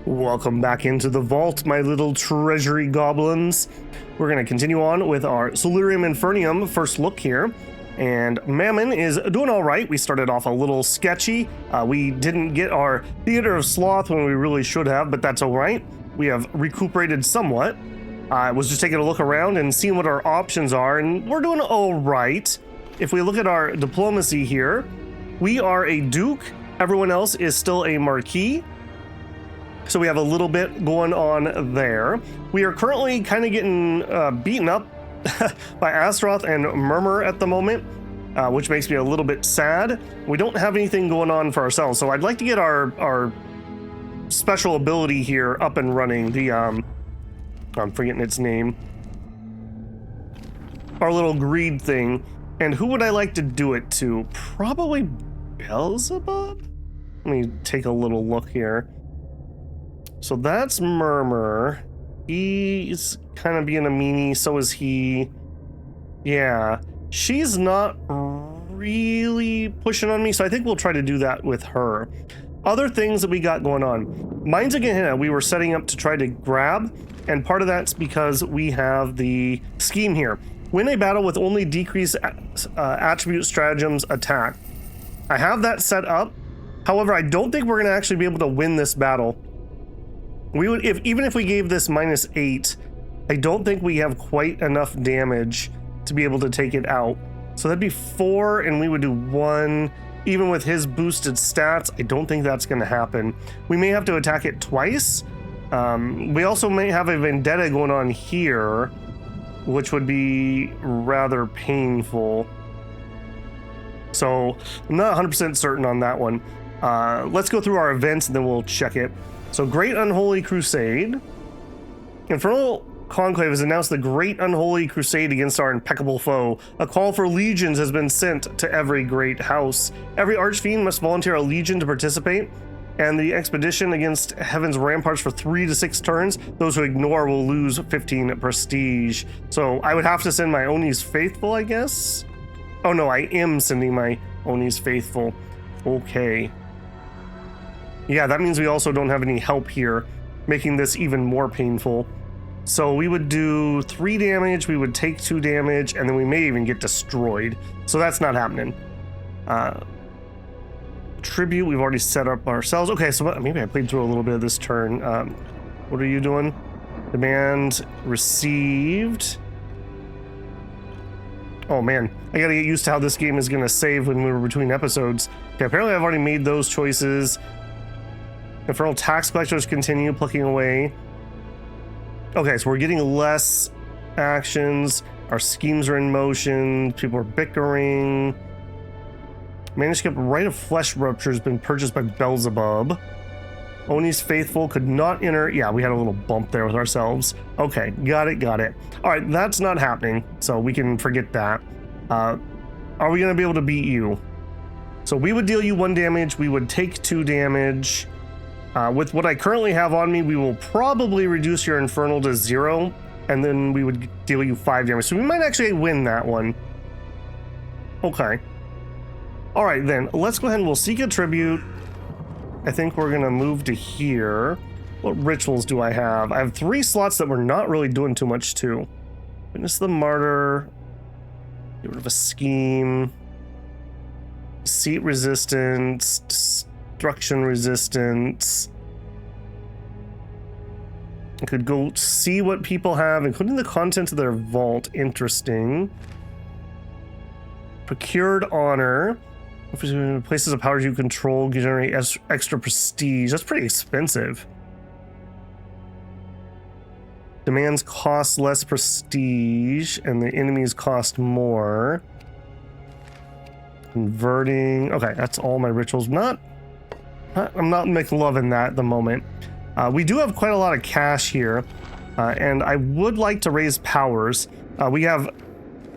Welcome back into the vault, my little treasury goblins. We're going to continue on with our Solium Infernum first look here. And Mammon is doing all right. We started off a little sketchy. We didn't get our Theater of Sloth when we really should have, but that's all right. We have recuperated somewhat. I was just taking a look around and seeing what our options are, and we're doing all right. If we look at our diplomacy here, we are a duke. Everyone else is still a marquis. So we have a little bit going on there. We are currently kind of getting beaten up by Astaroth and Murmur at the moment, which makes me a little bit sad. We don't have anything going on for ourselves, so I'd like to get our special ability here up and running. The I'm forgetting its name. Our little greed thing. And who would I like to do it to? Probably Beelzebub? Let me take a little look here. So that's Murmur. He's kind of being a meanie, so is he. Yeah, she's not really pushing on me, so I think we'll try to do that with her. Other things that we got going on. Mines of Gehenna, we were setting up to try to grab, and part of that's because we have the scheme here. Win a battle with only decreased attribute stratagems attack. I have that set up. However, I don't think we're going to actually be able to win this battle. We would, even if we gave this -8, I don't think we have quite enough damage to be able to take it out. So that'd be 4, and we would do 1. Even with his boosted stats, I don't think that's going to happen. We may have to attack it twice. We also may have a vendetta going on here, which would be rather painful. So I'm not 100% certain on that one. Let's go through our events and then we'll check it. So Great Unholy Crusade. Infernal Conclave has announced the Great Unholy Crusade against our impeccable foe. A call for legions has been sent to every great house. Every Archfiend must volunteer a legion to participate, and the expedition against Heaven's ramparts for 3 to 6 turns. Those who ignore will lose 15 prestige. So I would have to send my Oni's Faithful, I guess? Oh no, I am sending my Oni's Faithful. Okay. Yeah, that means we also don't have any help here, making this even more painful. So we would do 3 damage, we would take 2 damage, and then we may even get destroyed. So that's not happening. Tribute, we've already set up ourselves. Okay, so maybe I played through a little bit of this turn. What are you doing? Demand received. Oh man, I gotta get used to how this game is gonna save when we're between episodes. Okay, apparently I've already made those choices. Infernal Tax Collectors continue plucking away. Okay, so we're getting less actions. Our schemes are in motion. People are bickering. Manuscript Rite of Flesh Rupture has been purchased by Beelzebub. Oni's Faithful could not enter. Yeah, we had a little bump there with ourselves. Okay, got it. All right, that's not happening, so we can forget that. Are we going to be able to beat you? So we would deal you 1 damage. We would take 2 damage. With what I currently have on me, we will probably reduce your Infernal to 0, and then we would deal you 5 damage. So we might actually win that one. Okay. All right, then. Let's go ahead and we'll seek a tribute. I think we're going to move to here. What rituals do I have? I have 3 slots that we're not really doing too much to. Witness the Martyr. Get rid of a scheme. Deceit resistance. Destruction resistance. I could go see what people have, including the contents of their vault. Interesting. Procured honor. Places of power you control generate extra prestige. That's pretty expensive. Demands cost less prestige, and the enemies cost more. Converting. Okay, that's all my rituals. I'm not McLovin' that at the moment. We do have quite a lot of cash here, and I would like to raise powers. We have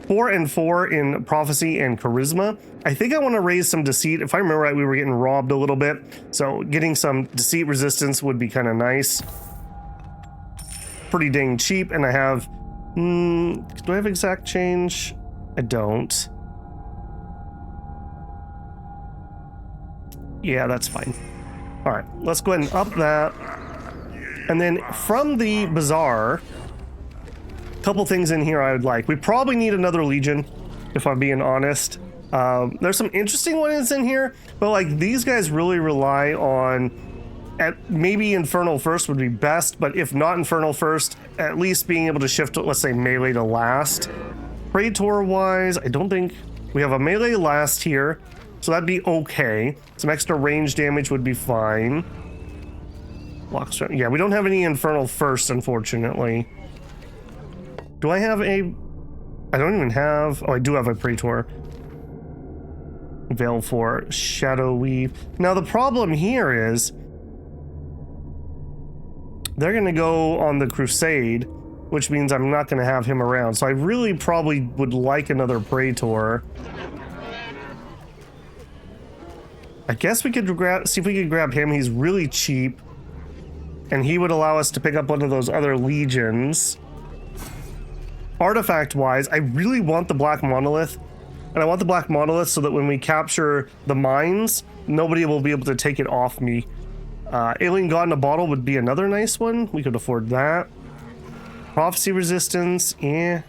4 and 4 in prophecy and charisma. I think I want to raise some deceit. If I remember right, we were getting robbed a little bit, so getting some deceit resistance would be kind of nice. Pretty dang cheap, and I have... do I have exact change? I don't. Yeah, that's fine. All right, let's go ahead and up that. And then from the bazaar, a couple things in here I would like. We probably need another legion, if I'm being honest. There's some interesting ones in here, but like these guys really rely on, maybe Infernal first would be best, but if not Infernal first, at least being able to shift, let's say, melee to last. Praetor wise, I don't think we have a melee last here, so that'd be okay. Some extra range damage would be fine. Yeah, we don't have any Infernal first, unfortunately. Do I have a... I don't even have... Oh, I do have a Praetor. Veil for Shadow Weave. Now, the problem here is they're going to go on the Crusade, which means I'm not going to have him around. So I really probably would like another Praetor. I guess we could see if we could grab him. He's really cheap. And he would allow us to pick up one of those other legions. Artifact-wise, I really want the Black Monolith. And I want the Black Monolith so that when we capture the mines, nobody will be able to take it off me. Alien God in a Bottle would be another nice one. We could afford that. Prophecy resistance, yeah.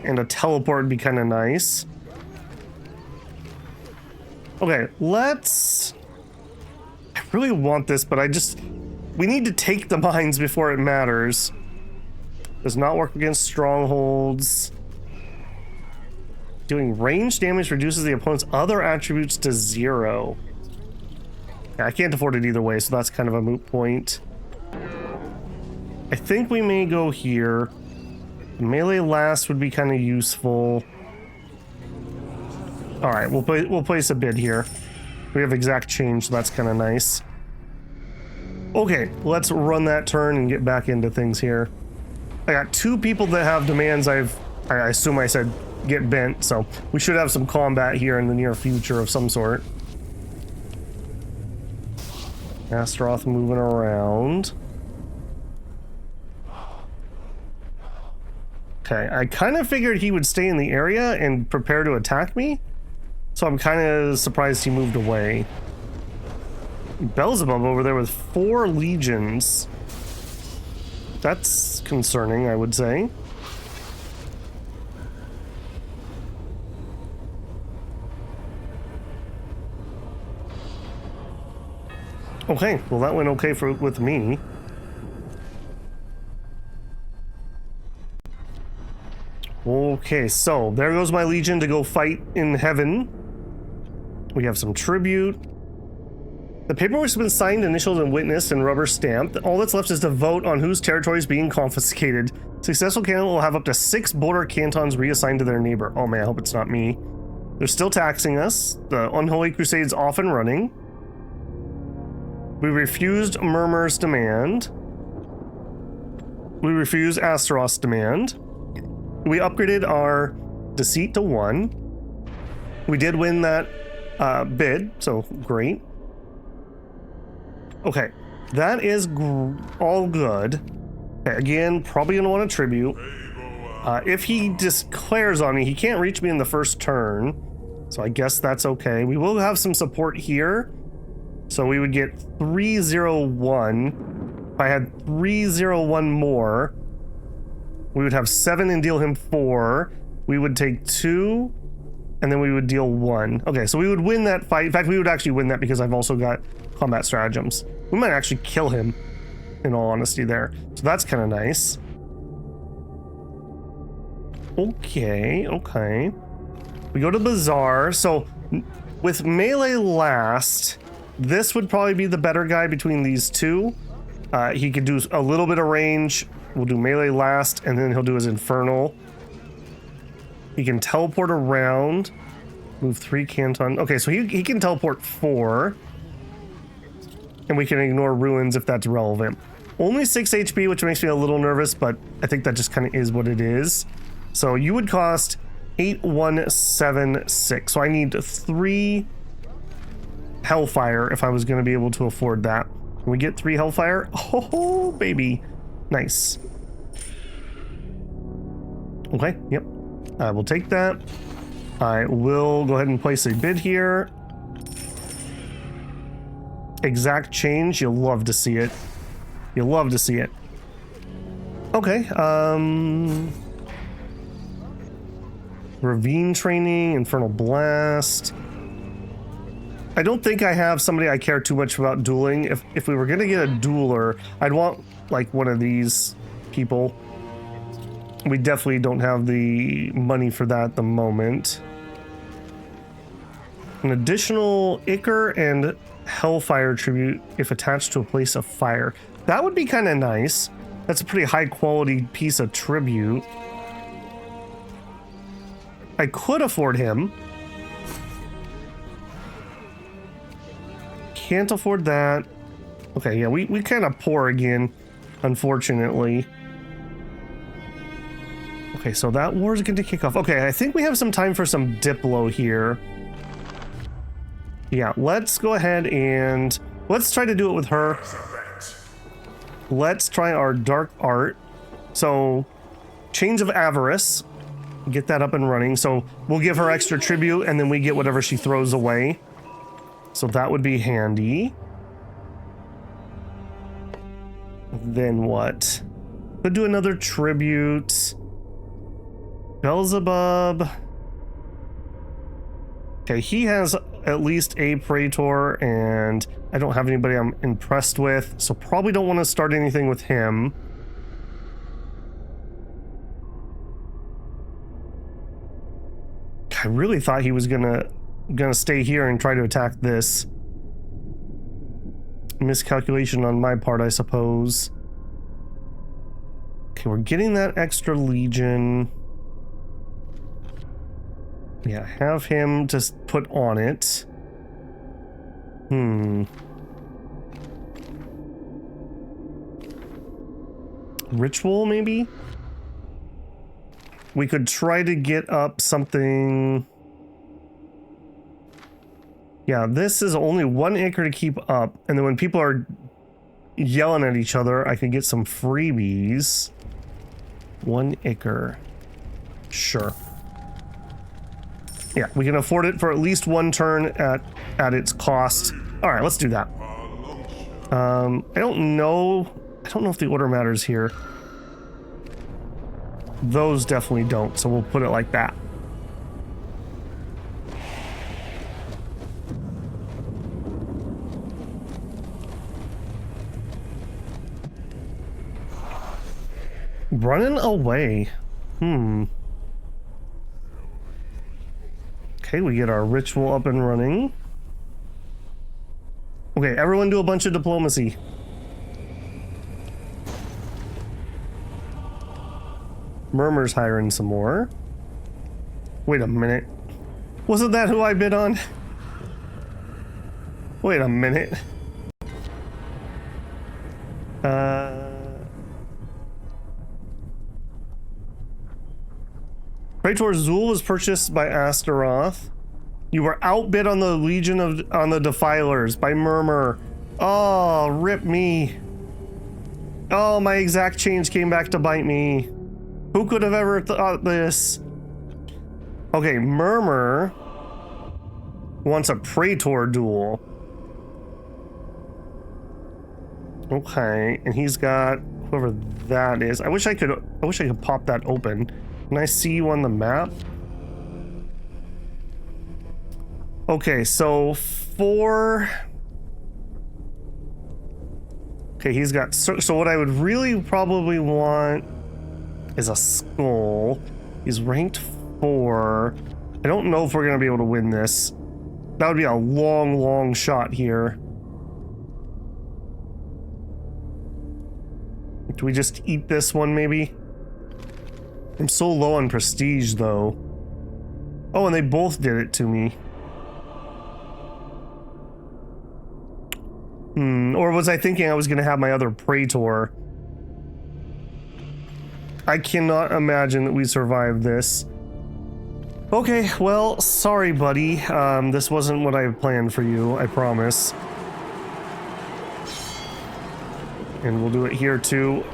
And a teleport would be kind of nice. Okay, let's... I really want this, but we need to take the mines before it matters. Does not work against strongholds. Doing range damage reduces the opponent's other attributes to 0. Yeah, I can't afford it either way, so that's kind of a moot point. I think we may go here. Melee last would be kind of useful. All right, we'll place a bid here. We have exact change, so that's kind of nice. Okay, let's run that turn and get back into things here. I got 2 people that have demands I assume I said get bent, so we should have some combat here in the near future of some sort. Astaroth moving around. Okay, I kind of figured he would stay in the area and prepare to attack me, so I'm kind of surprised he moved away. Beelzebub over there with 4 legions. That's concerning, I would say. Okay, well that went okay with me. Okay, so there goes my legion to go fight in heaven. We have some tribute. The paperwork's been signed, initialed, and witnessed and rubber stamped. All that's left is to vote on whose territory is being confiscated. Successful candidate will have up to 6 border cantons reassigned to their neighbor. Oh man, I hope it's not me. They're still taxing us. The Unholy Crusade's off and running. We refused Murmur's demand. We refused Astaroth's demand. We upgraded our Deceit to 1. We did win that bid, so great. Okay, that is all good. Okay, again, probably gonna want a tribute. If he declares on me, he can't reach me in the first turn, so I guess that's okay. We will have some support here, so we would get 301. If I had 301 more, we would have 7 and deal him 4. We would take 2, and then we would deal 1. Okay, so we would win that fight. In fact, we would actually win that because I've also got combat stratagems. We might actually kill him, in all honesty there. So that's kind of nice. Okay. We go to Bazaar. So with melee last, this would probably be the better guy between these 2. He could do a little bit of range. We'll do melee last, and then he'll do his Infernal. He can teleport around. Move 3 canton. Okay, so he can teleport 4. And we can ignore ruins if that's relevant. Only 6 HP, which makes me a little nervous, but I think that just kind of is what it is. So you would cost 8176. So I need 3 Hellfire if I was going to be able to afford that. Can we get 3 Hellfire? Oh, baby. Nice. Okay, yep. I will take that. I will go ahead and place a bid here. exact change, you'll love to see it. You'll love to see it. Okay, Ravine training, Infernal Blast. I don't think I have somebody I care too much about dueling. If we were gonna get a dueler, I'd want like one of these people. We definitely don't have the money for that at the moment. An additional Ichor and Hellfire tribute if attached to a place of fire. That would be kind of nice. That's a pretty high quality piece of tribute. I could afford him. Can't afford that. Okay, yeah, we kind of poor again, unfortunately. Okay, so that war is going to kick off. Okay, I think we have some time for some Diplo here. Yeah, let's go ahead and let's try to do it with her. Let's try our Dark Art. So, Chains of Avarice. Get that up and running. So, we'll give her extra tribute and then we get whatever she throws away. So that would be handy. Then what? Could do another tribute. Beelzebub. Okay, he has at least a Praetor, and I don't have anybody I'm impressed with, so probably don't want to start anything with him. I really thought he was gonna stay here and try to attack this. Miscalculation on my part, I suppose. Okay, we're getting that extra legion. Yeah, have him just put on it. Ritual, maybe? We could try to get up something. Yeah, this is only 1 Ichor to keep up, and then when people are yelling at each other, I could get some freebies. 1 Ichor. Sure. Yeah, we can afford it for at least 1 turn at its cost. All right, let's do that. I don't know if the order matters here. Those definitely don't, so we'll put it like that. Running away. Okay, we get our ritual up and running. Okay, everyone do a bunch of diplomacy. Murmur's hiring some more. Wait a minute. Wasn't that who I bid on? Wait a minute. Praetor Zul was purchased by Astaroth. You were outbid on the Legion on the Defilers by Murmur. Oh, rip me. Oh, my exact change came back to bite me. Who could have ever thought this? Okay, Murmur wants a Praetor duel. Okay, and he's got whoever that is. I wish I could pop that open. Can I see you on the map? Okay, so okay, he's got so what I would really probably want is a skull. He's ranked 4. I don't know if we're gonna be able to win this. That would be a long shot here. Do we just eat this one maybe? I'm so low on prestige though. Oh, and they both did it to me. Or was I thinking I was gonna have my other Praetor? I cannot imagine that we survived this. Okay, well, sorry buddy. This wasn't what I planned for you, I promise. And we'll do it here too.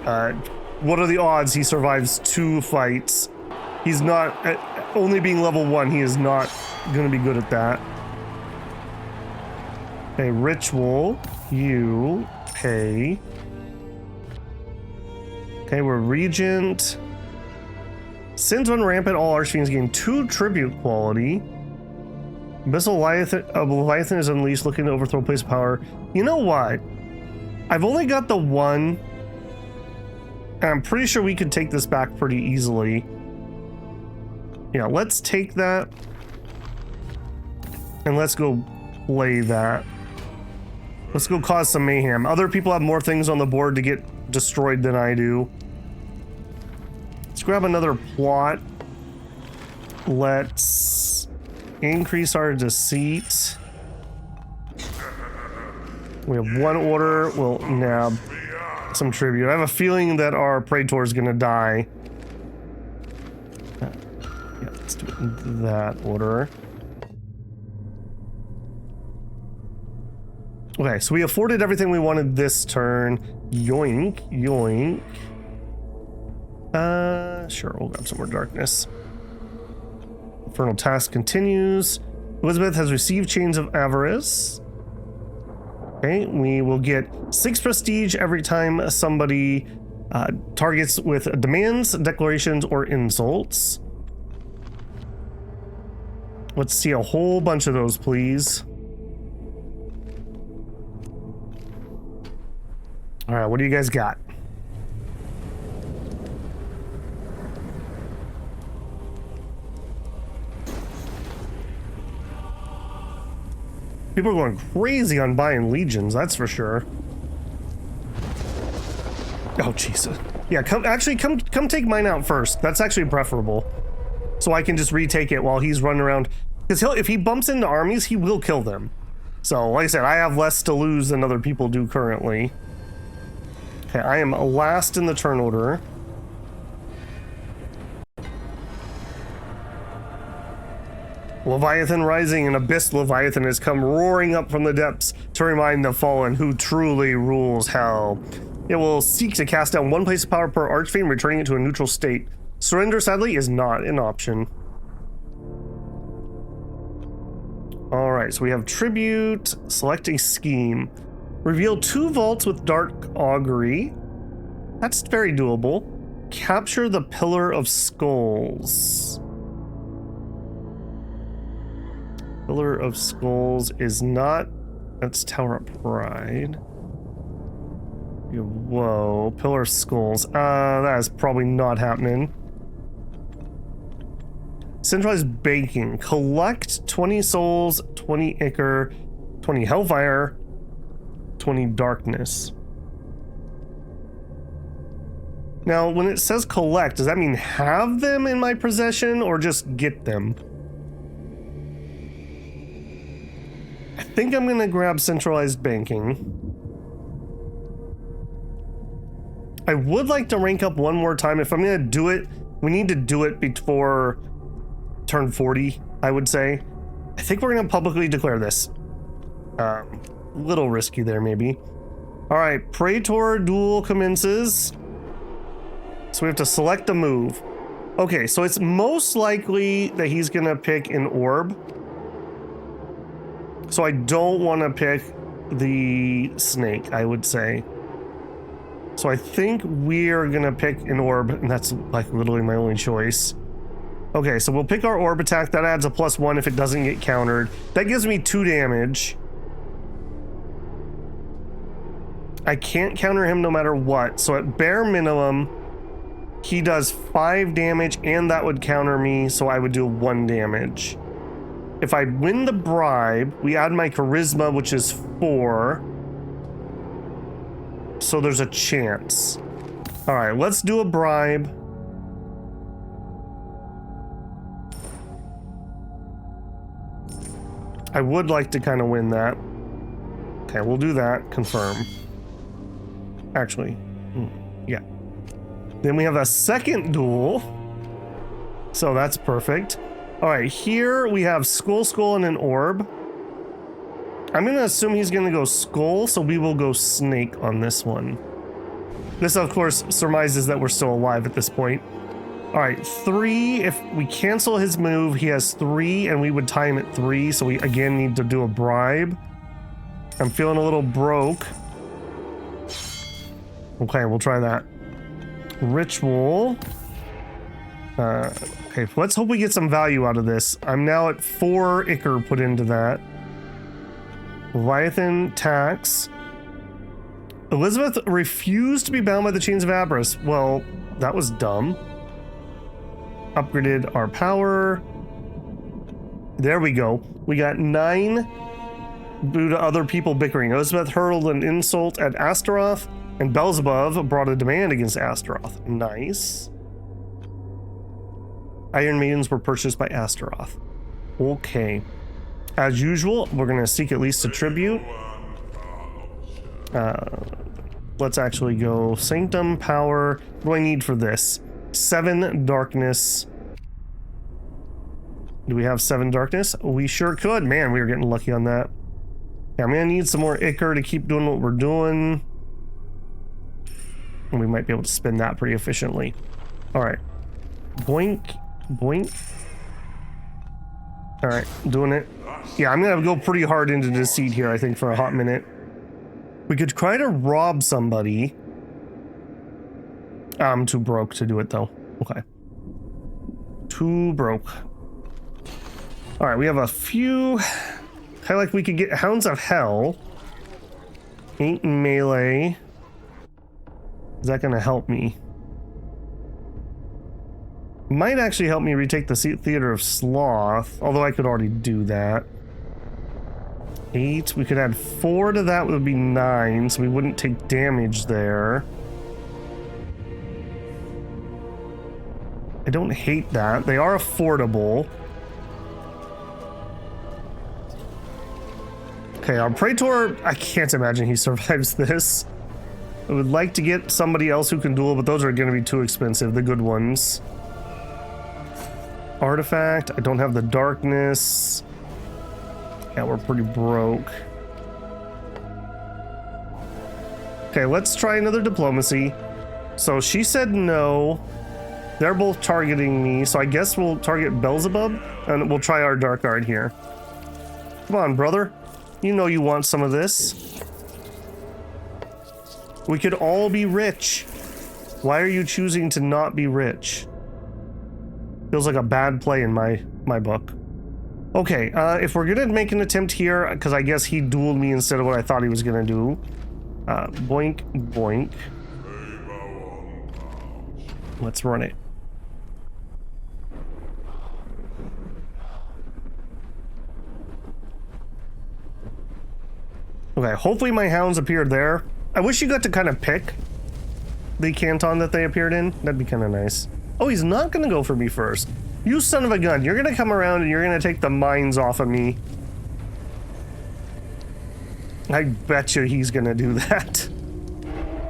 What are the odds he survives 2 fights? He's not, only being level 1, he is not gonna be good at that. Okay, ritual. You pay. Okay, we're regent. Sins run rampant, all Archfiends gain 2 tribute quality. Abyssal Leviathan is unleashed, looking to overthrow place of power. You know what? I've only got the 1. And I'm pretty sure we could take this back pretty easily. Yeah, let's take that. And let's go play that. Let's go cause some mayhem. Other people have more things on the board to get destroyed than I do. Let's grab another plot. Let's increase our deceit. We have 1 order. We'll nab some tribute. I have a feeling that our Praetor is going to die. Yeah, let's do it in that order. Okay, so we afforded everything we wanted this turn. Yoink, yoink. Sure, we'll grab some more darkness. Infernal task continues. Elizabeth has received Chains of Avarice. Okay, we will get 6 prestige every time somebody targets with demands, declarations, or insults. Let's see a whole bunch of those, please. All right, what do you guys got? People are going crazy on buying legions, that's for sure. Oh, Jesus. Yeah, come take mine out first. That's actually preferable. So I can just retake it while he's running around. Because if he bumps into armies, he will kill them. So, like I said, I have less to lose than other people do currently. Okay, I am last in the turn order. Leviathan Rising, and Abyss Leviathan has come roaring up from the depths to remind the fallen who truly rules hell. It will seek to cast down 1 place of power per Archfiend, returning it to a neutral state. Surrender, sadly, is not an option. Alright, so we have Tribute, select a scheme. Reveal 2 vaults with Dark Augury. That's very doable. Capture the Pillar of Skulls. Pillar of Skulls is not... That's Tower of Pride. Whoa, Pillar of Skulls. That is probably not happening. Centralized Baking. Collect 20 souls, 20 ichor, 20 hellfire, 20 darkness. Now, when it says collect, does that mean have them in my possession or just get them? I think I'm gonna grab centralized banking. I would like to rank up one more time. If I'm gonna do it, we need to do it before turn 40, I would say. I think we're gonna publicly declare this. Little risky there, maybe. All right, Praetor duel commences. So we have to select a move. Okay, so it's most likely that he's gonna pick an orb. So I don't want to pick the snake, I would say. So I think we're gonna pick an orb, and that's like literally my only choice. Okay, so we'll pick our orb attack. That adds a +1 if it doesn't get countered. That gives me 2 damage. I can't counter him no matter what. So at bare minimum, he does 5 damage, and that would counter me, so I would do 1 damage. If I win the bribe, we add my charisma, which is 4. So there's a chance. All right, let's do a bribe. I would like to kind of win that. Okay, we'll do that. Confirm. Actually, yeah. Then we have a second duel. So that's perfect. All right, here we have skull, and an orb. I'm gonna assume he's gonna go skull, so we will go snake on this one. This, of course, surmises that we're still alive at this point. All right, 3. If we cancel his move, he has 3, and we would tie him at 3, so we again need to do a bribe. I'm feeling a little broke. Okay, we'll try that. Ritual. Okay, let's hope we get some value out of this. I'm now at 4 ichor put into that. Leviathan tax. Elizabeth refused to be bound by the chains of avarice. Well, that was dumb. Upgraded our power. There we go. We got 9 due to other people bickering. Elizabeth hurled an insult at Astaroth, and Beelzebub brought a demand against Astaroth. Nice. Iron Maidens were purchased by Astaroth. Okay. As usual, we're going to seek at least a tribute. Let's actually go Sanctum, Power. What do I need for this? 7 Darkness. Do we have 7 Darkness? We sure could. Man, we were getting lucky on that. Yeah, I'm going to need some more ichor to keep doing what we're doing. And we might be able to spin that pretty efficiently. Alright. Boink. Boink. Alright, doing it. Yeah, I'm gonna go pretty hard into deceit here, I think, for a hot minute. We could try to rob somebody. I'm too broke to do it, though. Okay. Too broke. Alright, we have a few... Kind of like we could get Hounds of Hell. 8 melee. Is that gonna help me? Might actually help me retake the Theater of Sloth, although I could already do that. 8. We could add 4 to that, would be 9, so we wouldn't take damage there. I don't hate that. They are affordable. Okay, our Praetor, I can't imagine he survives this. I would like to get somebody else who can duel, but those are going to be too expensive, the good ones. Artifact, I don't have the darkness. Yeah, we're pretty broke. Okay, let's try another diplomacy. So she said no. They're both targeting me, so I guess we'll target Beelzebub, and we'll try our Dark Guard here. Come on, brother. You know you want some of this. We could all be rich. Why are you choosing to not be rich? Feels like a bad play in my book. Okay, if we're gonna make an attempt here, because I guess he dueled me instead of what I thought he was gonna do. Boink, boink. Let's run it. Okay, hopefully my hounds appeared there. I wish you got to kind of pick the canton that they appeared in. That'd be kind of nice. Oh, he's not gonna go for me first. You son of a gun. You're gonna come around and you're gonna take the mines off of me. I bet you he's gonna do that.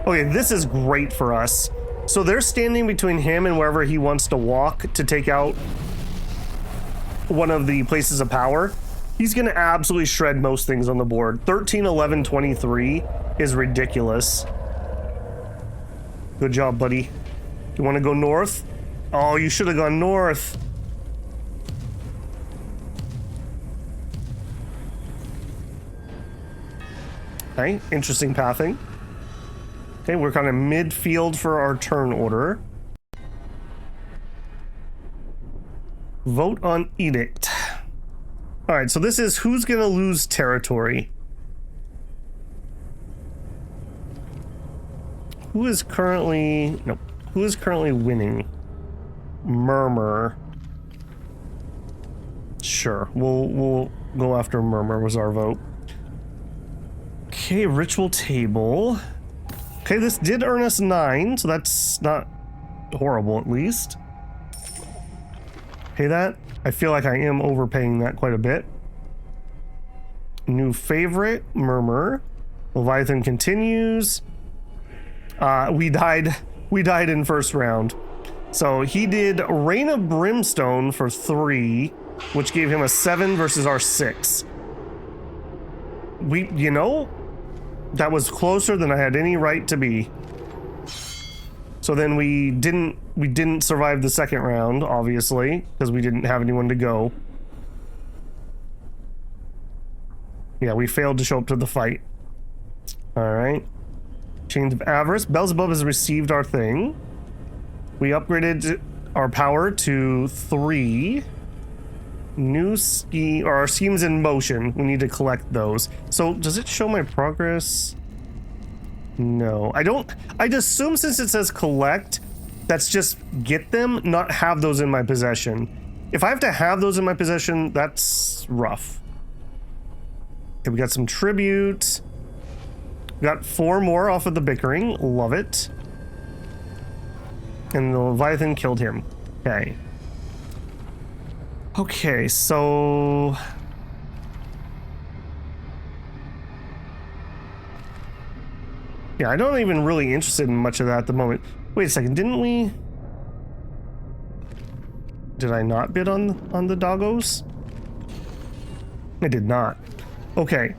Okay, this is great for us. So they're standing between him and wherever he wants to walk to take out one of the places of power. He's gonna absolutely shred most things on the board. 13, 11, 23 is ridiculous. Good job, buddy. You wanna go north? Oh, you should have gone north. Okay, interesting pathing. Okay, we're kind of midfield for our turn order. Vote on edict. All right, so this is who's gonna lose territory. Who is currently... Nope. Who is currently winning? Murmur. Sure, we'll go after Murmur was our vote. Okay, ritual table. Okay, this did earn us 9, so that's not horrible at least. Pay that. I feel like I am overpaying that quite a bit. New favorite, Murmur. Leviathan continues. We died in first round. So he did Rain of Brimstone for 3, which gave him a 7 versus our 6. You know, that was closer than I had any right to be. So then we didn't survive the second round, obviously, because we didn't have anyone to go. Yeah, we failed to show up to the fight. Alright. Chains of Avarice. Beelzebub has received our thing. We upgraded our power to 3. New scheme, or our schemes in motion. We need to collect those. So, does it show my progress? No. I'd assume since it says collect, that's just get them, not have those in my possession. If I have to have those in my possession, that's rough. Okay, we got some tribute. We got 4 more off of the bickering. Love it. And the Leviathan killed him. Okay. Okay, so... yeah, I'm not even really interested in much of that at the moment. Wait a second, didn't we... did I not bid on the doggos? I did not. Okay.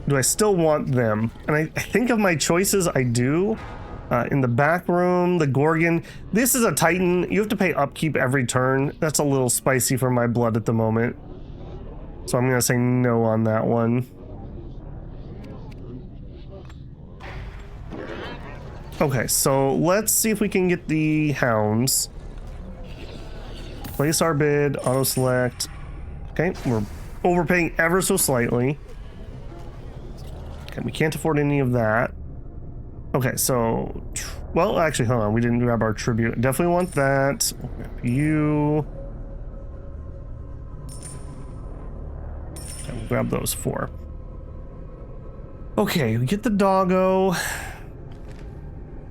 Do I still want them? And I think of my choices, I do. In the back room, the Gorgon. This is a Titan. You have to pay upkeep every turn. That's a little spicy for my blood at the moment. So I'm going to say no on that one. Okay, so let's see if we can get the hounds. Place our bid, auto select. Okay, we're overpaying ever so slightly. Okay, we can't afford any of that. Okay, so, well, actually, hold on. We didn't grab our tribute. Definitely want that. We'll grab you. Okay, we'll grab those 4. Okay, we get the doggo.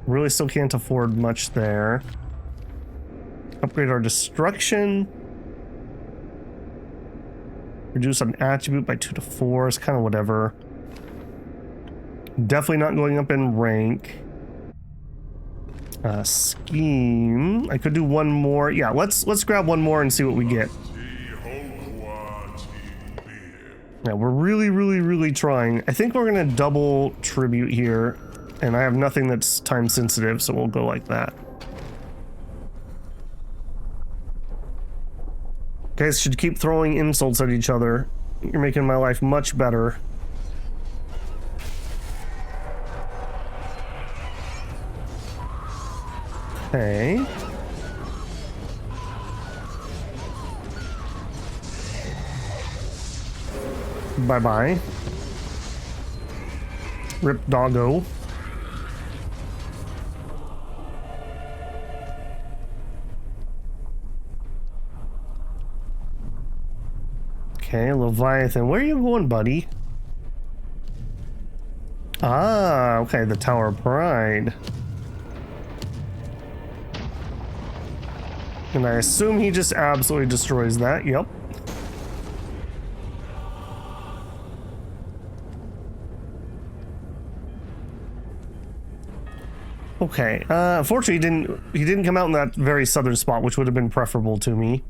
Really still can't afford much there. Upgrade our destruction. Reduce an attribute by 2 to 4. It's kind of whatever. Definitely not going up in rank. Scheme. I could do one more. Yeah, let's grab one more and see what we get. Yeah, we're really trying. I think we're gonna double tribute here, and I have nothing that's time sensitive, so we'll go like that. Guys should keep throwing insults at each other. You're making my life much better. Okay. Bye-bye. Rip doggo. Okay, Leviathan. Where are you going, buddy? Ah, okay, the Tower of Pride. And I assume he just absolutely destroys that. Yep. Okay. Unfortunately, he didn't come out in that very southern spot, which would have been preferable to me.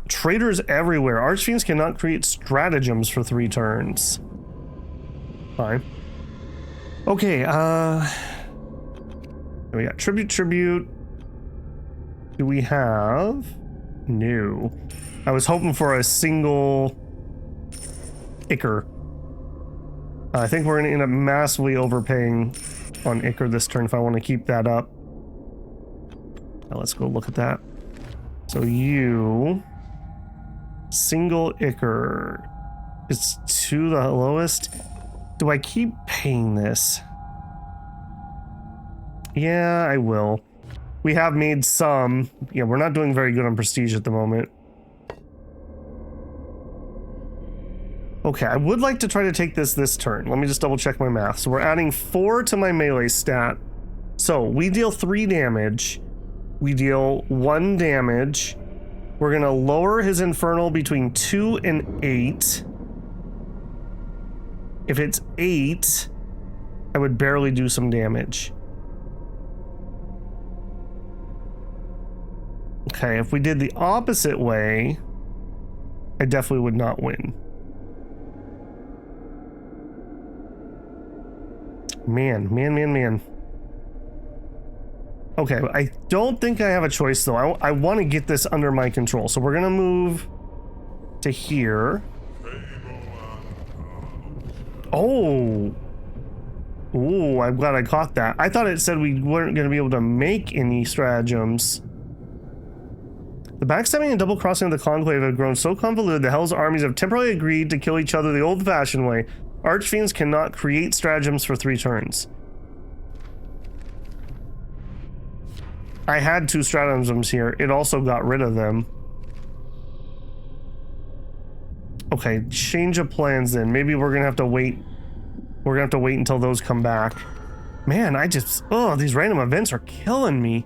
Traitors everywhere. Archfiends cannot create stratagems for 3 turns. Fine. Okay, we got tribute. Do we have? No. I was hoping for a single Ichor. I think we're going to end up massively overpaying on Ichor this turn if I want to keep that up. Now let's go look at that. So you... single Ichor. It's to the lowest. Do I keep paying this? Yeah, I will. We have made some. Yeah, we're not doing very good on prestige at the moment. Okay, I would like to try to take this turn. Let me just double check my math. So we're adding 4 to my melee stat. So we deal 3 damage. We deal 1 damage. We're gonna lower his infernal between 2 and 8. If it's 8, I would barely do some damage. Okay, if we did the opposite way, I definitely would not win. Man. Okay, I don't think I have a choice though. I want to get this under my control. So we're gonna move to here. Oh. Ooh, I'm glad I caught that. I thought it said we weren't going to be able to make any stratagems. The backstabbing and double-crossing of the Conclave have grown so convoluted that Hell's armies have temporarily agreed to kill each other the old-fashioned way. Archfiends cannot create stratagems for 3 turns. I had 2 stratagems here. It also got rid of them. Okay, change of plans then. Maybe we're gonna have to wait. We're gonna have to wait until those come back. Man, oh, these random events are killing me.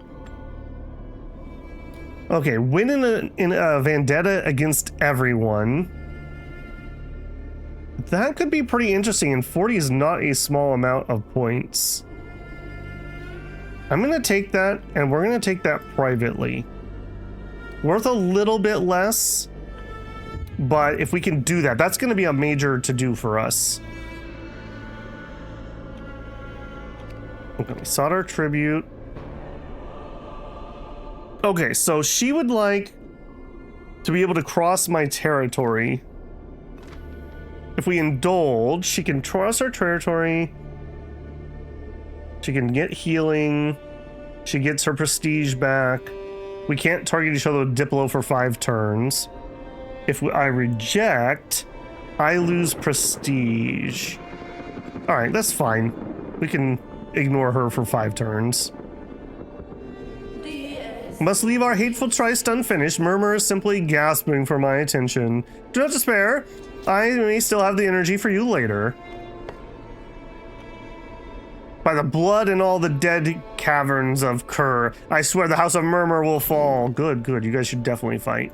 Okay, win in a vendetta against everyone. That could be pretty interesting, and 40 is not a small amount of points. I'm gonna take that, and we're gonna take that privately. Worth a little bit less, but if we can do that, that's gonna be a major to-do for us. Okay, we sought our tribute. Okay, so she would like to be able to cross my territory. If we indulge, she can cross our territory. She can get healing. She gets her prestige back. We can't target each other with Diplo for 5 turns. If I reject, I lose prestige. All right, that's fine. We can ignore her for 5 turns. Must leave our hateful tryst unfinished. Murmur is simply gasping for my attention. Do not despair. I may still have the energy for you later. By the blood in all the dead caverns of Kur, I swear the House of Murmur will fall. Good, good. You guys should definitely fight.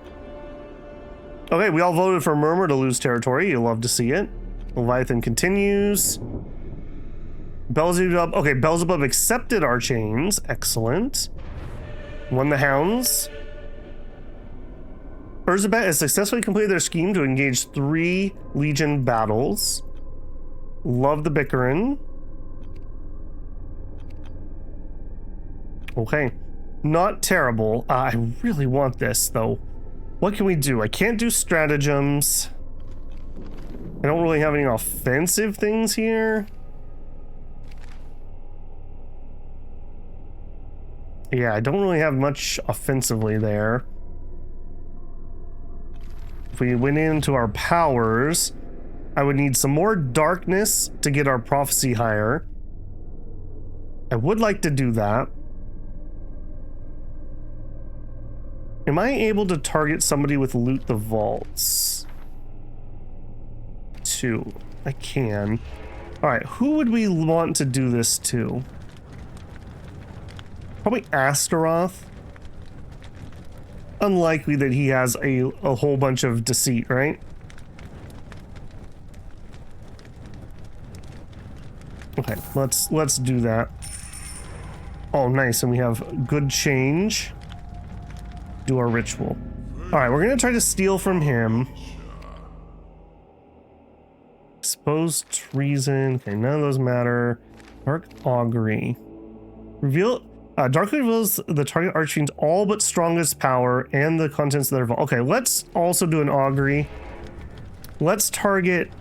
Okay, we all voted for Murmur to lose territory. You'll love to see it. Leviathan continues. Beelzebub. Okay, Beelzebub accepted our chains. Excellent. Won the Hounds. Urzabet has successfully completed their scheme to engage 3 Legion battles. Love the bickering. Okay. Not terrible. I really want this, though. What can we do? I can't do stratagems. I don't really have any offensive things here. Yeah, I don't really have much offensively there. If we went into our powers, I would need some more darkness to get our prophecy higher. I would like to do that. Am I able to target somebody with Loot the Vaults? 2. I can. Alright, who would we want to do this to? Probably Astaroth. Unlikely that he has a whole bunch of deceit, right? Okay, let's do that. Oh, nice, and we have good change. Do our ritual. All right, we're gonna try to steal from him. Exposed treason. Okay, none of those matter. Dark augury. Reveal. Darkly reveals the target archfiend's all but strongest power and the contents of their vault. Okay, let's also do an augury. Let's target.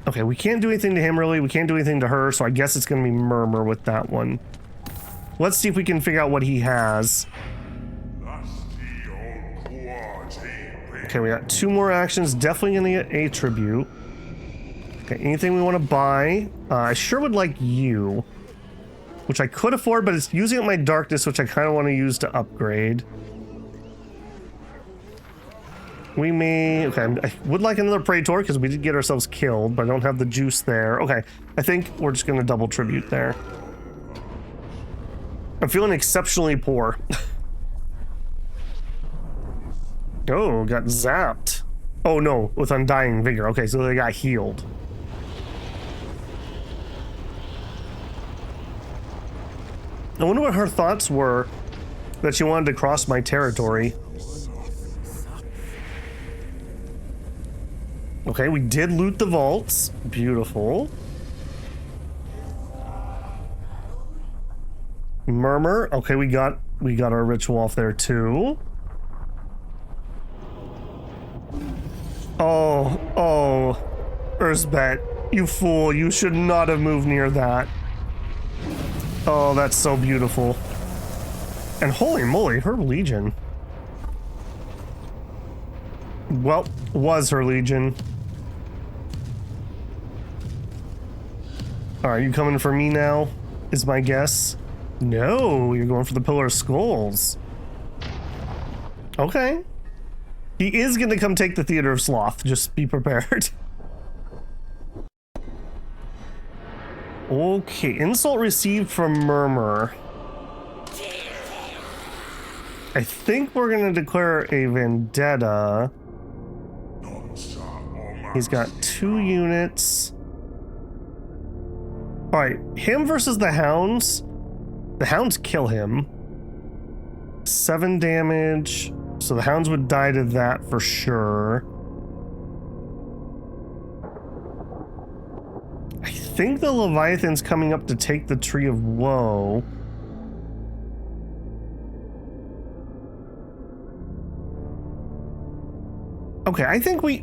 Okay, we can't do anything to him really. We can't do anything to her, so I guess it's gonna be Murmur with that one. Let's see if we can figure out what he has. Okay, we got 2 more actions. Definitely gonna get a tribute. Okay, anything we want to buy? I sure would like you. Which I could afford, but it's using up my darkness, which I kind of want to use to upgrade. We may... Okay, I would like another Praetor, because we did get ourselves killed, but I don't have the juice there. Okay, I think we're just going to double tribute there. I'm feeling exceptionally poor. Oh, got zapped. Oh no, with Undying Vigor. Okay, so they got healed. I wonder what her thoughts were that she wanted to cross my territory. Okay, we did loot the vaults. Beautiful. Murmur. Okay, we got our ritual off there too. Oh, Erzbet, you fool, you should not have moved near that. Oh, that's so beautiful. And holy moly, her legion. Well, was her legion. Are you coming for me now, is my guess? No, you're going for the Pillar of Skulls. Okay. He is going to come take the Theater of Sloth. Just be prepared. Okay, insult received from Murmur. I think we're going to declare a vendetta. He's got 2 units. Alright, him versus the Hounds. The Hounds kill him. 7 damage. So the Hounds would die to that for sure. I think the Leviathan's coming up to take the Tree of Woe. Okay, I think we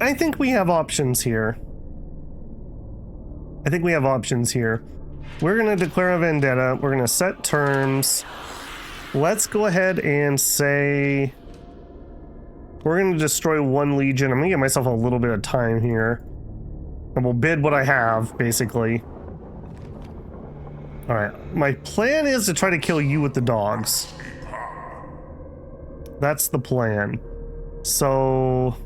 have options here. I think we have options here. We're gonna declare a vendetta. We're gonna set terms. Let's go ahead and say we're gonna destroy 1 legion. I'm gonna give myself a little bit of time here. And we'll bid what I have, basically. Alright, my plan is to try to kill you with the dogs. That's the plan. So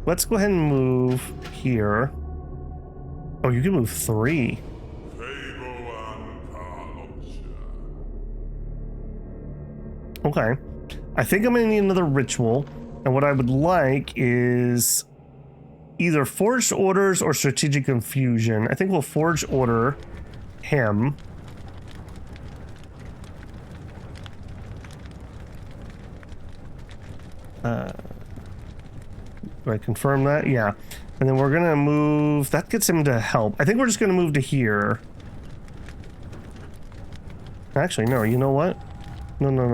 let's go ahead and move here. Oh, you can move 3. Okay. I think I'm gonna need another ritual. And what I would like is either Forged Orders or Strategic Confusion. I think we'll Forge Order him. Do I confirm that? Yeah. And then we're gonna move... That gets him to help. I think we're just gonna move to here. Actually, no. You know what? No. No.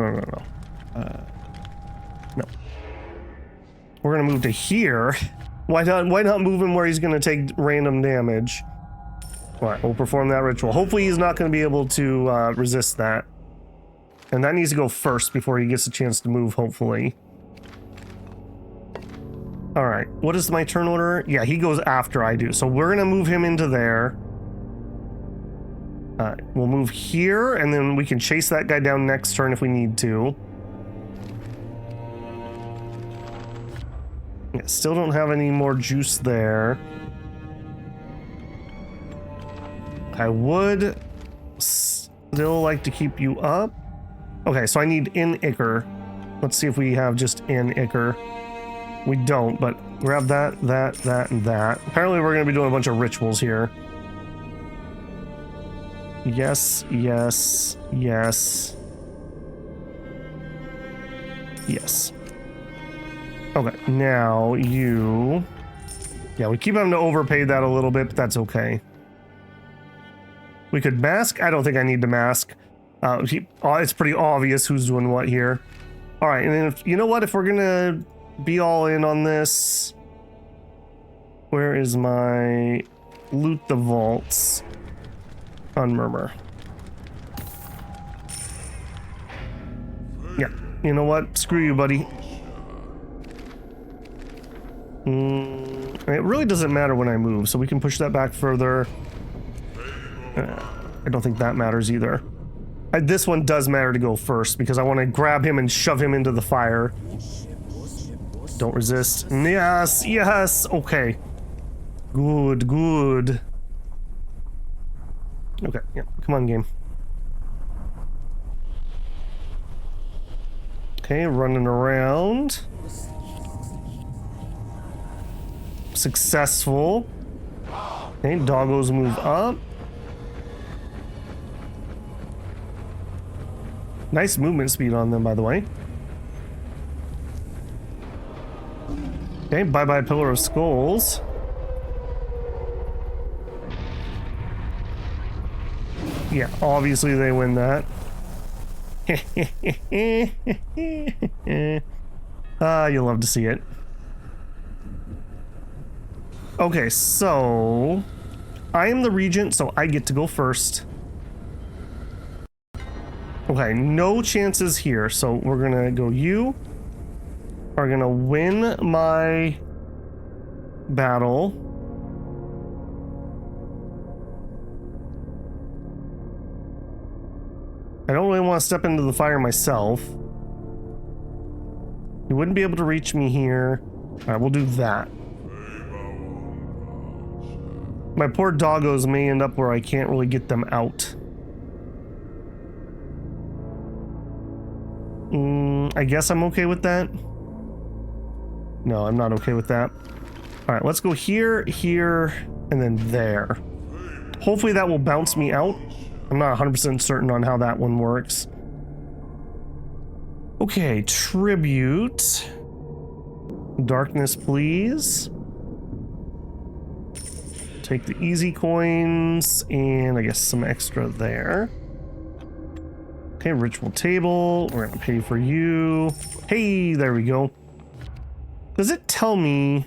We're gonna move to here. Why not move him where he's gonna take random damage? Alright, we'll perform that ritual. Hopefully he's not gonna be able to resist that. And that needs to go first before he gets a chance to move, hopefully. Alright, what is my turn order? Yeah, he goes after I do. So we're gonna move him into there. We'll move here, and then we can chase that guy down next turn if we need to. Yeah, still don't have any more juice there. I would still like to keep you up. Okay, so I need in Ichor. Let's see if we have just in Ichor. We don't, but grab that, and that. Apparently we're going to be doing a bunch of rituals here. Yes. Okay, now you... Yeah, we keep having to overpay that a little bit, but that's okay. We could mask. I don't think I need to mask. It's pretty obvious who's doing what here. All right, and then you know what? If we're going to be all in on this... Where is my... Loot the vaults on Murmur? Yeah, you know what? Screw you, buddy. It really doesn't matter when I move, so we can push that back further. I don't think that matters either. This one does matter to go first, because I want to grab him and shove him into the fire. Don't resist. Yes! Okay. Good. Okay, yeah, come on, game. Okay, running around. Successful. Okay, doggos move up. Nice movement speed on them, by the way. Okay, bye-bye Pillar of Skulls. Yeah, obviously they win that. You'll love to see it. Okay, so I am the regent, so I get to go first. Okay, no chances here, so we're gonna go. You are gonna win my battle. I don't really want to step into the fire myself. You wouldn't be able to reach me here. All right, we'll do that. My poor doggos may end up where I can't really get them out. I guess I'm okay with that. No, I'm not okay with that. All right, let's go here, here, and then there. Hopefully that will bounce me out. I'm not 100% certain on how that one works. Okay, tribute. Darkness, please. Take the easy coins, and I guess some extra there. Okay, ritual table. We're gonna pay for you. Hey, there we go. Does it tell me?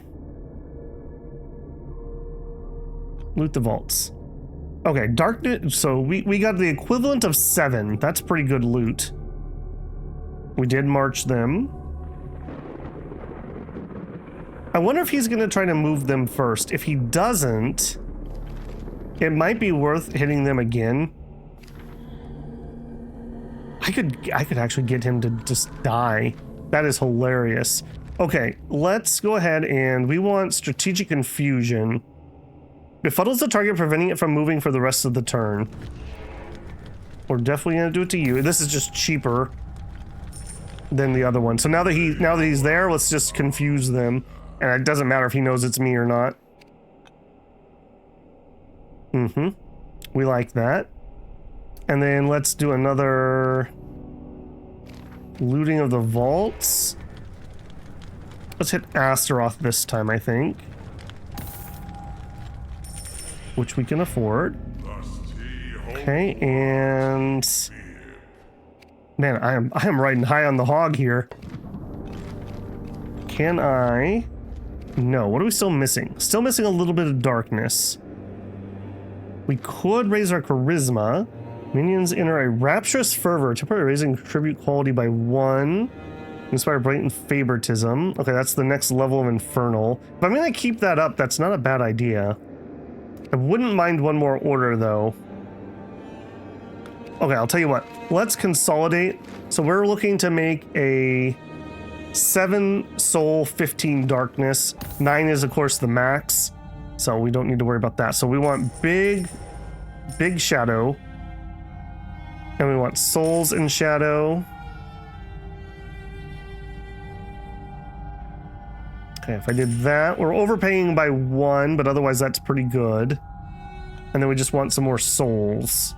Loot the vaults. Okay, darkness. So we got the equivalent of 7. That's pretty good loot. We did march them. I wonder if he's gonna try to move them first. If he doesn't, it might be worth hitting them again. I could actually get him to just die. That is hilarious. Okay, let's go ahead and we want strategic confusion. Befuddles the target, preventing it from moving for the rest of the turn. We're definitely gonna do it to you. This is just cheaper than the other one. So now that he's there, let's just confuse them. And it doesn't matter if he knows it's me or not. We like that. And then let's do another looting of the vaults. Let's hit Astaroth this time, I think. Which we can afford. Okay, and man, I am riding high on the hog here. Can I? No, what are we still missing? Still missing a little bit of darkness. We could raise our charisma. Minions enter a rapturous fervor, temporarily raising tribute quality by 1. Inspire blatant favoritism. Okay, that's the next level of infernal. If I'm gonna keep that up, that's not a bad idea. I wouldn't mind one more order though. Okay, I'll tell you what. Let's consolidate. So we're looking to make a 7 soul, 15 darkness. 9 is of course the max. So we don't need to worry about that. So we want big shadow. And we want souls in shadow. Okay, if I did that, we're overpaying by 1, but otherwise that's pretty good. And then we just want some more souls.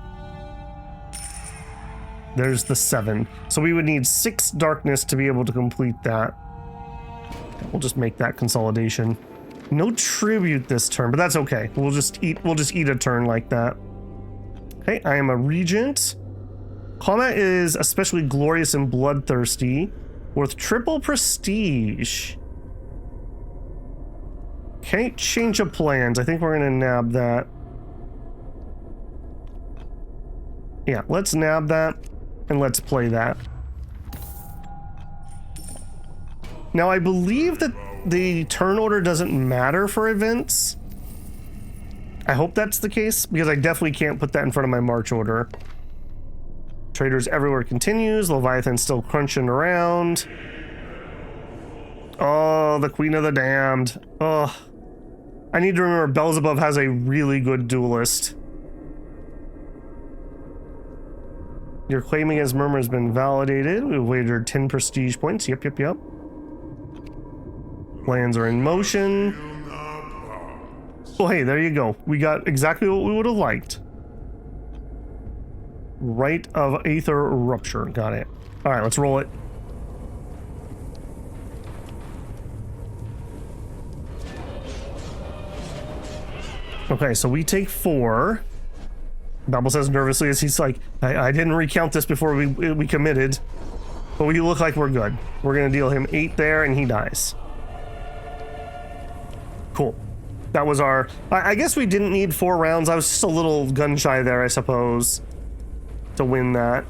There's the 7. So we would need 6 darkness to be able to complete that. We'll just make that consolidation. No tribute this turn, but that's okay. We'll just eat a turn like that. Okay, I am a regent. Combat is especially glorious and bloodthirsty, worth triple prestige. Okay, change of plans. I think we're gonna nab that. Yeah, let's nab that and let's play that. Now I believe that the turn order doesn't matter for events. I hope that's the case because I definitely can't put that in front of my march order. Traders everywhere continues. Leviathan's still crunching around. Oh, the Queen of the Damned. Oh, I need to remember Beelzebub has a really good duelist. Your claim against Murmur has been validated. We've wagered 10 prestige points. Yep. Plans are in motion. Oh, hey, there you go. We got exactly what we would have liked. Rite of Aether Rupture. Got it. All right, let's roll it. Okay, so we take 4. Babel says nervously as he's like, I didn't recount this before we committed, but we look like we're good. We're gonna deal him 8 there and he dies. Cool. That was our... I guess we didn't need 4 rounds. I was just a little gun shy there, I suppose, to win that.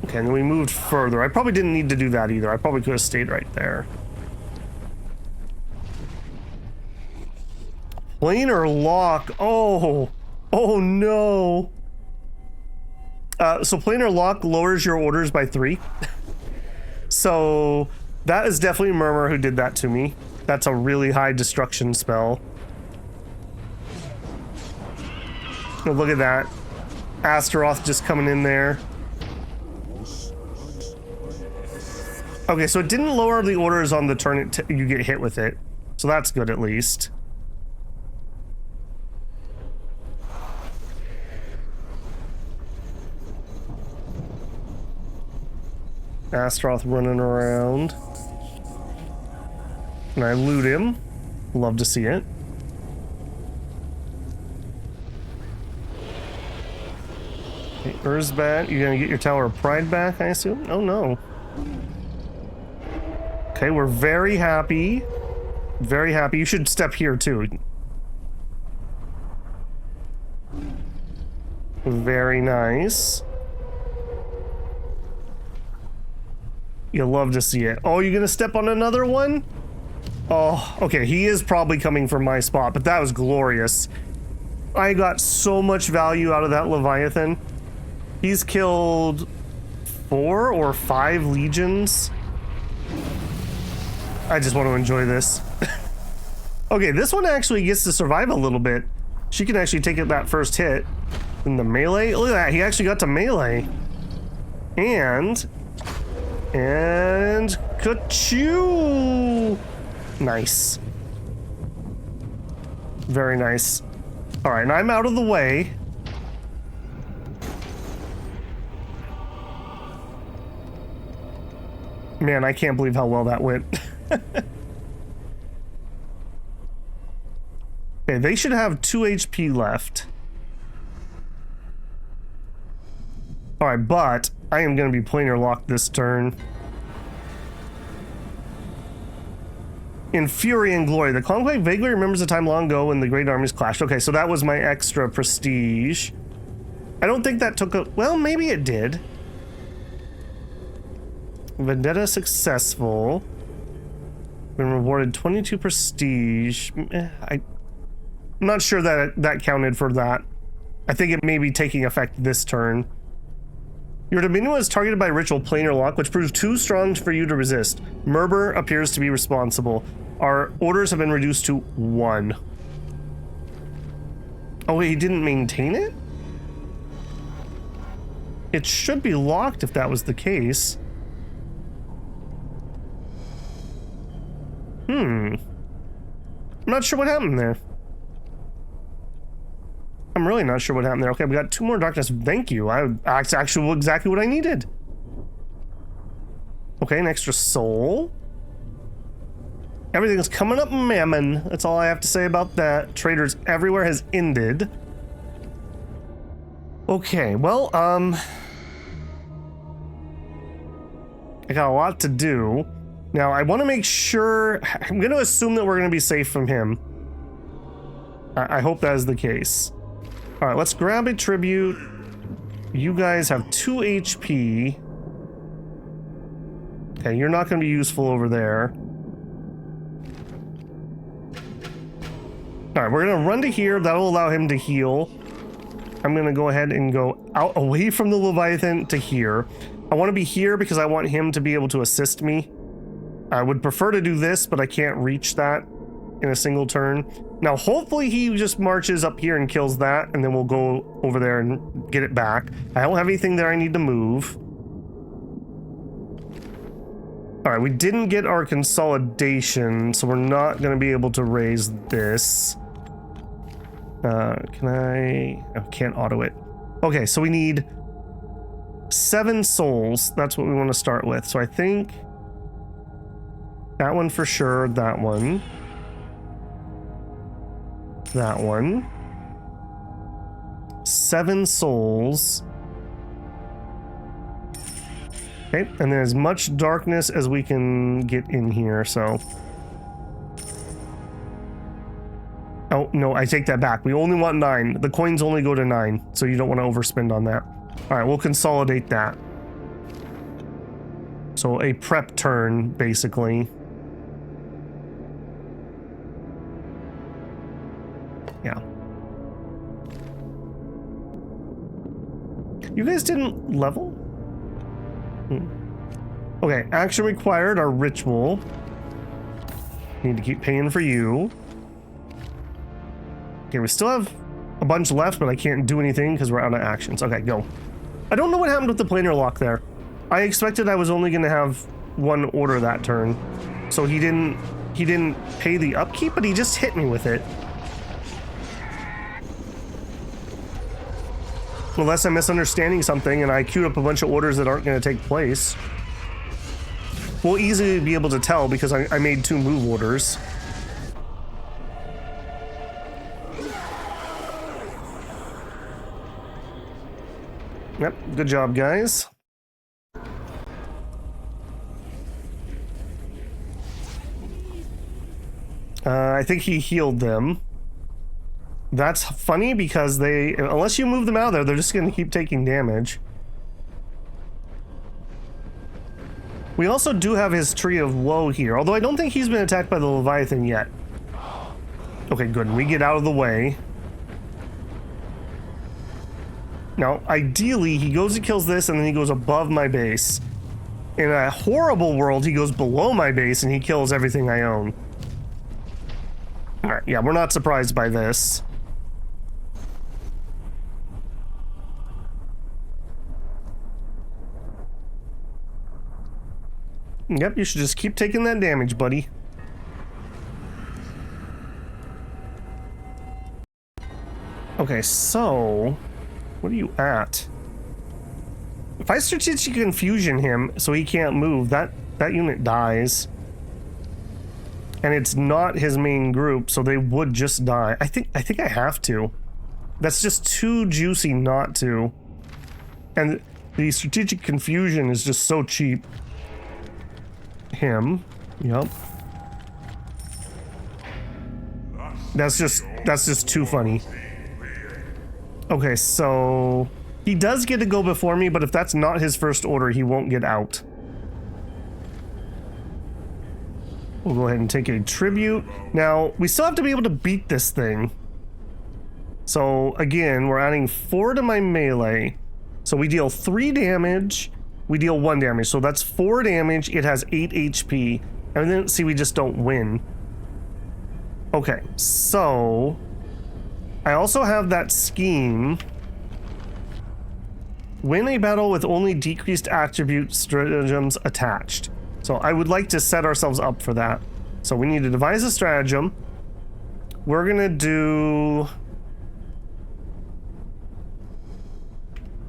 Okay, and then we moved further. I probably didn't need to do that either. I probably could have stayed right there. Planar lock. Oh. Oh, no. So planar lock lowers your orders by 3. So... that is definitely Murmur who did that to me. That's a really high destruction spell. Oh, look at that. Astaroth just coming in there. Okay, so it didn't lower the orders on the turn you get hit with it. So that's good at least. Astaroth running around. And I loot him. Love to see it. Okay, Urzbat, you're gonna get your Tower of Pride back, I assume? Oh no. Okay, we're very happy. Very happy. You should step here too. Very nice. You'll love to see it. Oh, you're gonna step on another one? Oh, okay, he is probably coming from my spot, but that was glorious. I got so much value out of that Leviathan. He's killed 4 or 5 legions. I just want to enjoy this. Okay, this one actually gets to survive a little bit. She can actually take it that first hit. In the melee, look at that, he actually got to melee. And ka-choo! Nice. Very nice. All right, now I'm out of the way. Man, I can't believe how well that went. Okay, they should have 2 HP left. All right, but I am going to be planar locked this turn. In Fury and Glory, the Conclave vaguely remembers a time long ago when the great armies clashed. Okay, so that was my extra prestige. I don't think that took a... well, maybe it did. Vendetta successful. Been rewarded 22 prestige. I'm not sure that that counted for that. I think it may be taking effect this turn. Your dominion was targeted by ritual planar lock, which proves too strong for you to resist. Murmur appears to be responsible. Our orders have been reduced to 1. Oh, wait, he didn't maintain it? It should be locked if that was the case. I'm not sure what happened there. I'm really not sure what happened there. Okay, we got 2 more darkness. Thank you. That's actually exactly what I needed. Okay, an extra soul. Everything's coming up Mammon. That's all I have to say about that. Traders everywhere has ended. Okay, well, I got a lot to do. Now, I want to make sure... I'm going to assume that we're going to be safe from him. I hope that is the case. All right, let's grab a tribute. You guys have 2 HP. Okay, you're not going to be useful over there. All right, we're going to run to here. That'll allow him to heal. I'm going to go ahead and go out away from the Leviathan to here. I want to be here because I want him to be able to assist me. I would prefer to do this, but I can't reach that in a single turn. Now, hopefully he just marches up here and kills that, and then we'll go over there and get it back. I don't have anything there I need to move. All right, we didn't get our consolidation, so we're not going to be able to raise this. Can I can't auto it. Okay, so we need 7 souls. That's what we want to start with. So I think that one for sure, that one. that one. 7 souls. Okay, and then as much darkness as we can get in here, so. Oh, no, I take that back. We only want 9. The coins only go to 9, so you don't want to overspend on that. All right, we'll consolidate that. So a prep turn, basically. Yeah. You guys didn't level? Okay, action required, our ritual. Need to keep paying for you. Okay, we still have a bunch left, but I can't do anything because we're out of actions. Okay, go. I don't know what happened with the planar lock there. I expected I was only going to have 1 order that turn. So he didn't pay the upkeep, but he just hit me with it. Unless I'm misunderstanding something and I queued up a bunch of orders that aren't going to take place. We'll easily be able to tell because I made 2 move orders. Yep, good job, guys. I think he healed them. That's funny because they, unless you move them out of there, they're just going to keep taking damage. We also do have his Tree of Woe here, although I don't think he's been attacked by the Leviathan yet. Okay, good. We get out of the way. Now, ideally, he goes and kills this, and then he goes above my base. In a horrible world, he goes below my base, and he kills everything I own. Alright, yeah, we're not surprised by this. Yep, you should just keep taking that damage, buddy. Okay, so... what are you at? If I strategic confusion him so he can't move, that unit dies. And it's not his main group, so they would just die. I think I have to. That's just too juicy not to. And the strategic confusion is just so cheap. Him. Yep. That's just too funny. Okay, so he does get to go before me, but if that's not his first order, he won't get out. We'll go ahead and take a tribute. Now, we still have to be able to beat this thing. So, again, we're adding 4 to my melee. So we deal 3 damage, we deal 1 damage. So that's 4 damage, it has 8 HP. And then, see, we just don't win. Okay, so... I also have that scheme. Win a battle with only decreased attribute stratagems attached. So I would like to set ourselves up for that. So we need to devise a stratagem. We're gonna do...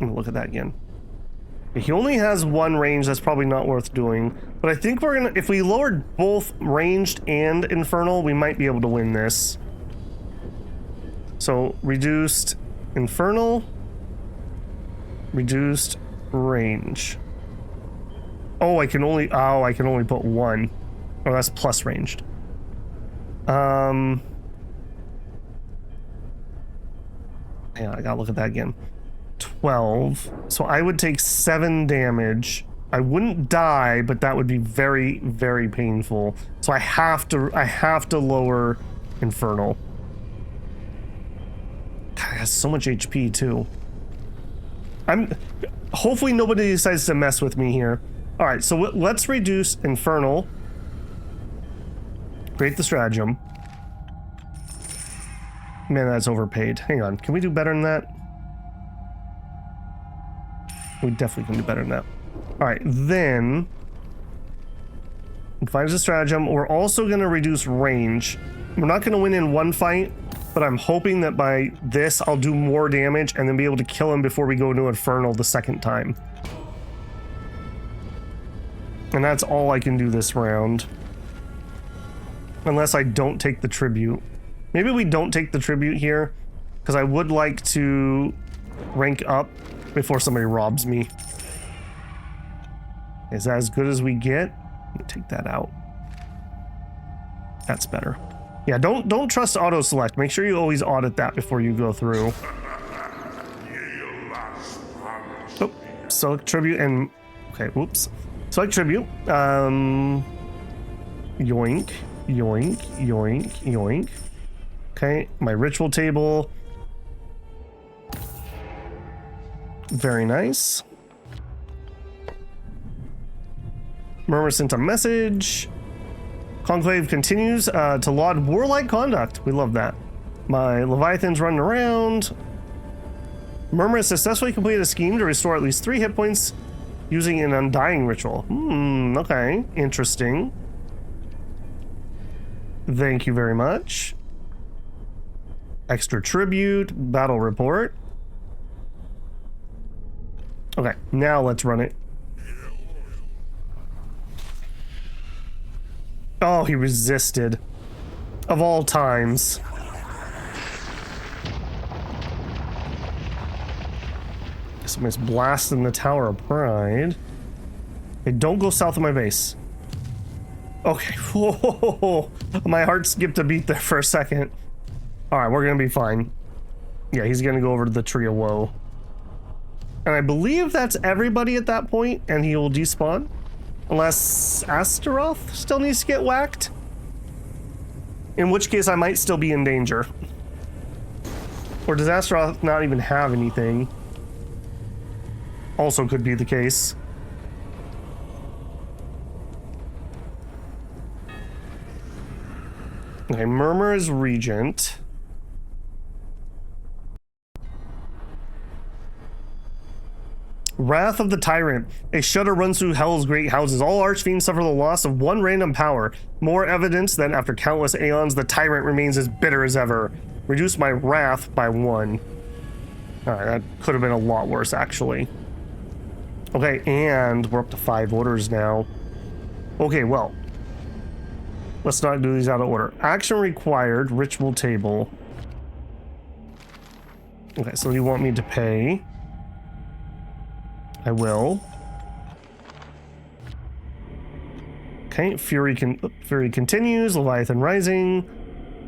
look at that again. He only has 1 range, that's probably not worth doing. But I think we're gonna... if we lowered both ranged and infernal, we might be able to win this. So, reduced infernal, reduced range. Oh, I can only put 1. Oh, that's plus ranged. Yeah, I gotta look at that again. 12. So I would take 7 damage. I wouldn't die, but that would be very, very painful. So I have to lower infernal. God, it has so much HP too. Hopefully nobody decides to mess with me here. All right, so let's reduce infernal. Create the stratagem. Man, that's overpaid. Hang on, can we do better than that? We definitely can do better than that. All right, then find a stratagem. We're also going to reduce range. We're not going to win in one fight, but I'm hoping that by this I'll do more damage and then be able to kill him before we go into Infernal the second time. And that's all I can do this round. Unless I don't take the tribute. Maybe we don't take the tribute here, because I would like to rank up before somebody robs me. Is that as good as we get? Let me take that out. That's better. Yeah, don't trust auto select. Make sure you always audit that before you go through. Oh, select tribute and okay, whoops. Select tribute. Yoink, yoink, yoink, yoink. Okay, my ritual table. Very nice. Murmur sent a message. Conclave continues to laud warlike conduct. We love that. My Leviathan's running around. Murmur has successfully completed a scheme to restore at least 3 hit points using an undying ritual. Okay. Interesting. Thank you very much. Extra tribute. Battle report. Okay, now let's run it. Oh, he resisted. Of all times. Somebody's blasting the Tower of Pride. Hey, don't go south of my base. Okay. Whoa. My heart skipped a beat there for a second. Alright, we're gonna be fine. Yeah, he's gonna go over to the Tree of Woe. And I believe that's everybody at that point, and he will despawn. Unless Astaroth still needs to get whacked. In which case I might still be in danger. Or does Astaroth not even have anything? Also could be the case. Okay, Murmur is Regent. Wrath of the Tyrant. A shudder runs through Hell's great houses. All Archfiends suffer the loss of one random power. More evidence that after countless aeons, the Tyrant remains as bitter as ever. Reduce my wrath by 1. Alright, that could have been a lot worse, actually. Okay, and we're up to 5 orders now. Okay, well. Let's not do these out of order. Action required, ritual table. Okay, so you want me to pay? I will. Okay, Fury continues. Leviathan rising.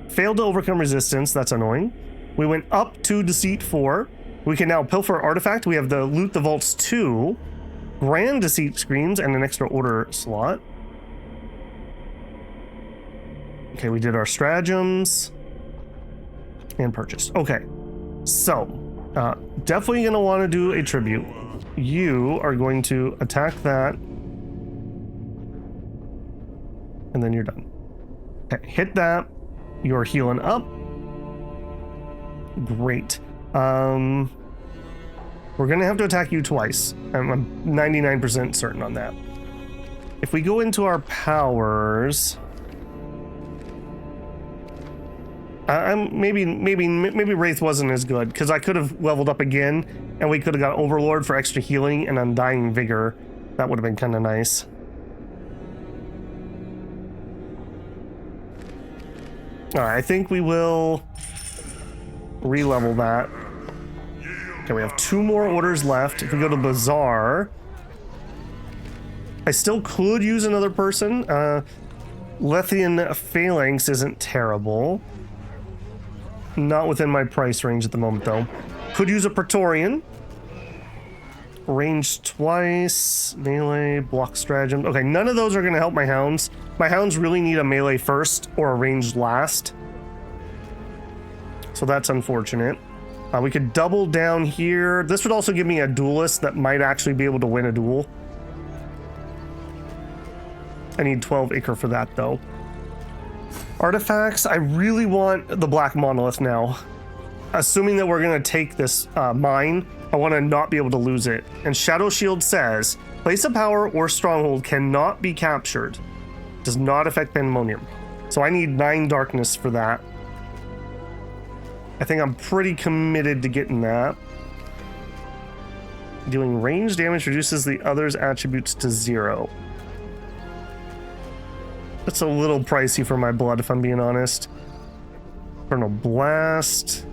Failed to overcome resistance. That's annoying. We went up to Deceit 4. We can now pilfer artifact. We have the Loot the Vaults 2. Grand Deceit Screams and an extra order slot. Okay, we did our stratagems. And purchased. Okay. So, definitely going to want to do a tribute. You are going to attack that. And then you're done. Okay, hit that. You're healing up. Great. We're going to have to attack you twice. I'm 99% certain on that. If we go into our powers... maybe Wraith wasn't as good, because I could have leveled up again, and we could have got Overlord for extra healing and Undying Vigor. That would have been kind of nice. Alright, I think we will re-level that. Okay, we have 2 more orders left. If we go to Bazaar, I still could use another person. Lethian Phalanx isn't terrible. Not within my price range at the moment, though. Could use a Praetorian. Range twice. Melee, block stratagem. Okay, none of those are going to help my hounds. My hounds really need a melee first or a ranged last. So that's unfortunate. We could double down here. This would also give me a duelist that might actually be able to win a duel. I need 12 acre for that, though. Artifacts, I really want the Black Monolith now. Assuming that we're going to take this mine, I want to not be able to lose it. And Shadow Shield says, place of power or stronghold cannot be captured. Does not affect Pandemonium. So I need 9 darkness for that. I think I'm pretty committed to getting that. Dealing range damage reduces the other's attributes to 0. That's a little pricey for my blood, if I'm being honest. Infernal Blast.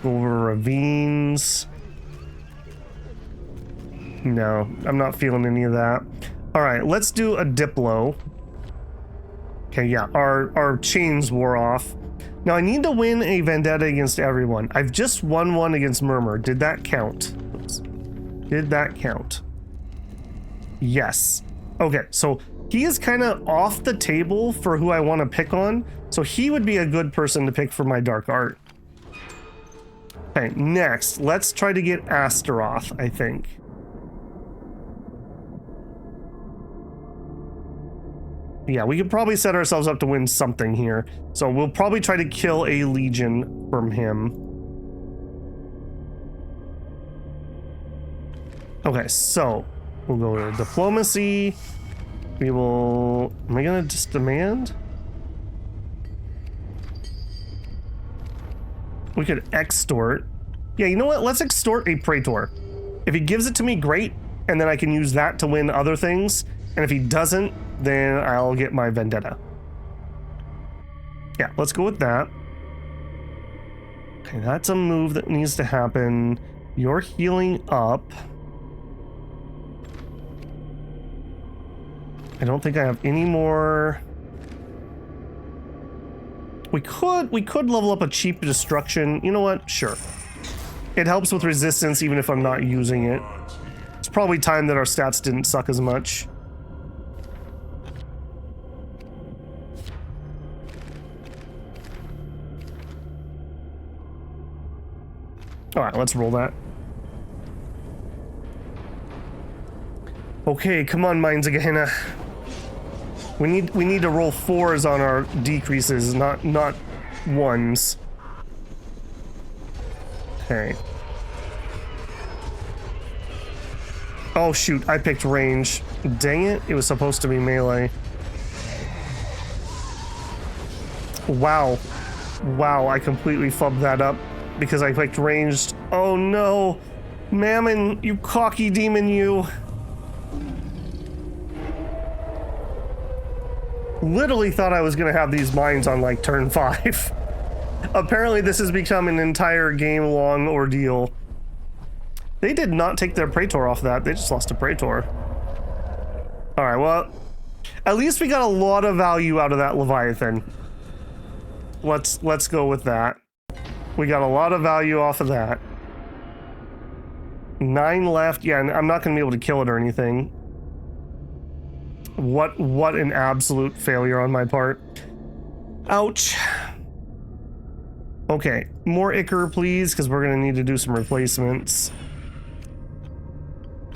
Go over ravines. No, I'm not feeling any of that. All right, let's do a Diplo. Okay, yeah, our chains wore off. Now I need to win a vendetta against everyone. I've just won one against Murmur. Did that count? Oops. Did that count? Yes. Okay, so he is kind of off the table for who I want to pick on. So he would be a good person to pick for my dark art. Okay, next, let's try to get Astaroth, I think. Yeah, we could probably set ourselves up to win something here. So we'll probably try to kill a legion from him. Okay, so we'll go to diplomacy. We will... Am I gonna just demand? We could extort. Yeah, you know what? Let's extort a praetor. If he gives it to me, great. And then I can use that to win other things. And if he doesn't, then I'll get my vendetta. Yeah, let's go with that. Okay, that's a move that needs to happen. You're healing up. I don't think I have any more. We could level up a cheap destruction. You know what? Sure. It helps with resistance even if I'm not using it. It's probably time that our stats didn't suck as much. All right, let's roll that. Okay, come on, Minds of Gehenna. We need to roll 4s on our decreases, not 1s. Okay. Oh shoot, I picked range. Dang it, it was supposed to be melee. Wow. Wow, I completely fubbed that up because I picked ranged. Oh no. Mammon, you cocky demon, you. Literally thought I was gonna have these mines on like turn 5. Apparently this has become an entire game-long ordeal. They did not take their praetor off that. They just lost a praetor. All right, well, at least we got a lot of value out of that Leviathan. Let's go with that. We got a lot of value off of that. 9 left. Yeah, I'm not gonna be able to kill it or anything. What an absolute failure on my part. Ouch. Okay, more Ichor, please, because we're gonna need to do some replacements.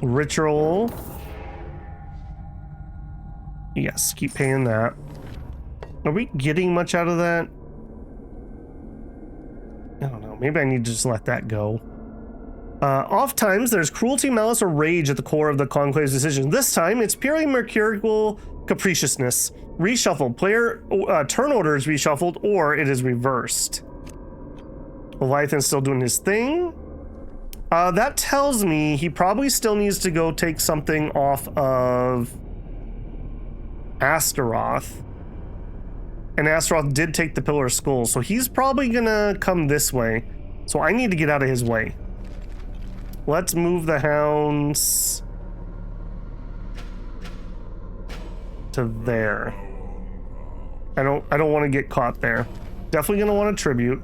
Ritual. Yes, keep paying that. Are we getting much out of that? I don't know. Maybe I need to just let that go. Oft times, there's cruelty, malice, or rage at the core of the Conclave's decision. This time, it's purely mercurial capriciousness. Reshuffled. Player turn order is reshuffled, or it is reversed. Leviathan's still doing his thing. That tells me he probably still needs to go take something off of Astaroth. And Astaroth did take the Pillar of Skulls, so he's probably gonna come this way. So I need to get out of his way. Let's move the hounds to there. I don't want to get caught there. Definitely gonna want a tribute.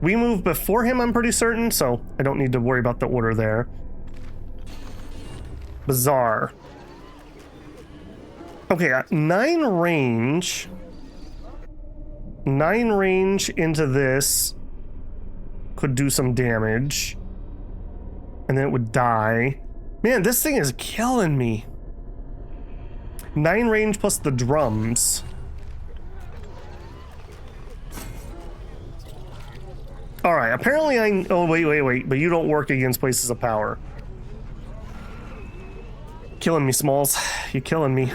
We move before him, I'm pretty certain, so I don't need to worry about the order there. Bizarre. Okay, 9 range. 9 range into this could do some damage. And then it would die. Man, this thing is killing me. 9 range plus the drums. All right, apparently oh, wait. But you don't work against places of power. Killing me, Smalls. You're killing me.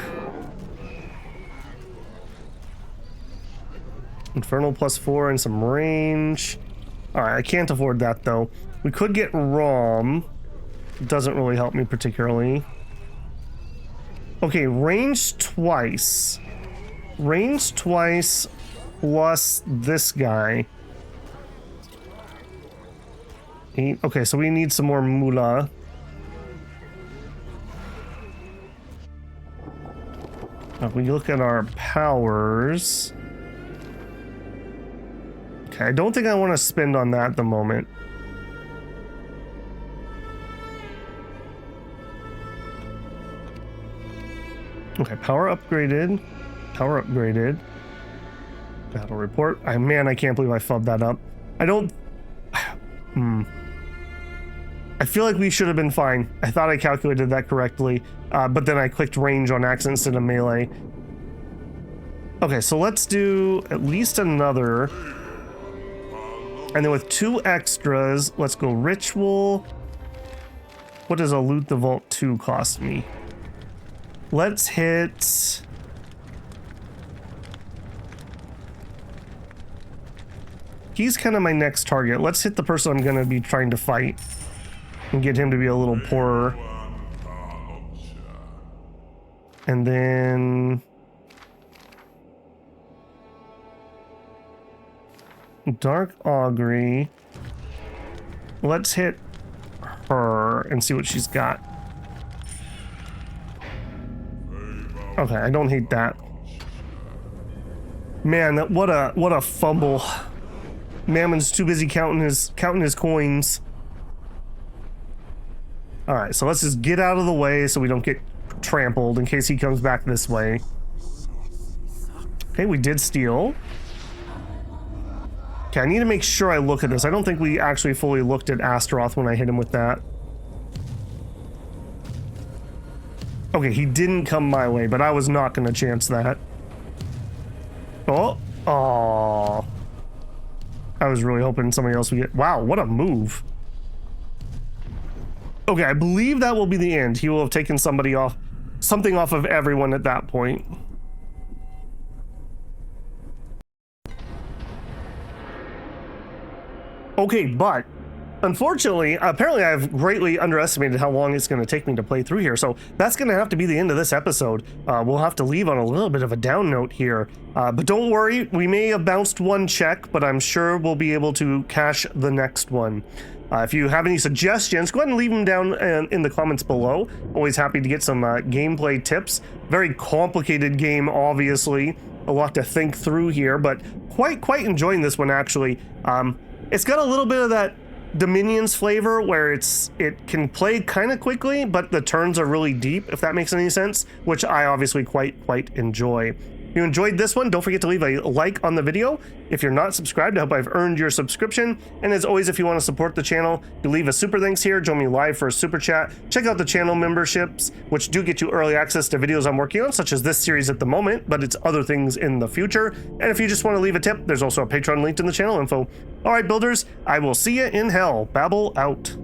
Infernal +4 and some range. All right, I can't afford that though. We could get Rom. Doesn't really help me particularly. Okay, range twice. Range twice plus this guy. 8. Okay, so we need some more moolah. If we look at our powers... Okay, I don't think I want to spend on that at the moment. Okay, power upgraded. Power upgraded. Battle report. Man, I can't believe I fubbed that up. I don't... I feel like we should have been fine. I thought I calculated that correctly, but then I clicked range on accident instead of melee. Okay, so let's do at least another. And then with 2 extras, let's go ritual. What does a loot the vault 2 cost me? Let's hit... He's kind of my next target. Let's hit the person I'm going to be trying to fight and get him to be a little poorer. And then... Dark Augury. Let's hit her and see what she's got. Okay, I don't hate that. Man, what a fumble. Mammon's too busy counting his coins. All right, so let's just get out of the way so we don't get trampled in case he comes back this way. Okay, we did steal. Okay, I need to make sure I look at this. I don't think we actually fully looked at Astaroth when I hit him with that. Okay, he didn't come my way, but I was not going to chance that. Oh, I was really hoping somebody else would get... Wow, what a move. Okay, I believe that will be the end. He will have taken something off of everyone at that point. Okay, but unfortunately, apparently I've greatly underestimated how long it's going to take me to play through here, so that's going to have to be the end of this episode. We'll have to leave on a little bit of a down note here, but don't worry, we may have bounced one check, but I'm sure we'll be able to cash the next one. If you have any suggestions, go ahead and leave them down in the comments below. Always happy to get some gameplay tips. Very complicated game, obviously. A lot to think through here, but quite enjoying this one, actually. It's got a little bit of that Dominions flavor where it can play kind of quickly, but the turns are really deep, if that makes any sense, which I obviously quite enjoy. If you enjoyed this one, don't forget to leave a like on the video. If you're not subscribed, I hope I've earned your subscription. And as always, if you want to support the channel, you leave a super thanks here, join me live for a super chat, check out the channel memberships, which do get you early access to videos I'm working on, such as this series at the moment, but it's other things in the future. And if you just want to leave a tip, there's also a Patreon linked in the channel info. All right, builders, I will see you in hell. Babel out.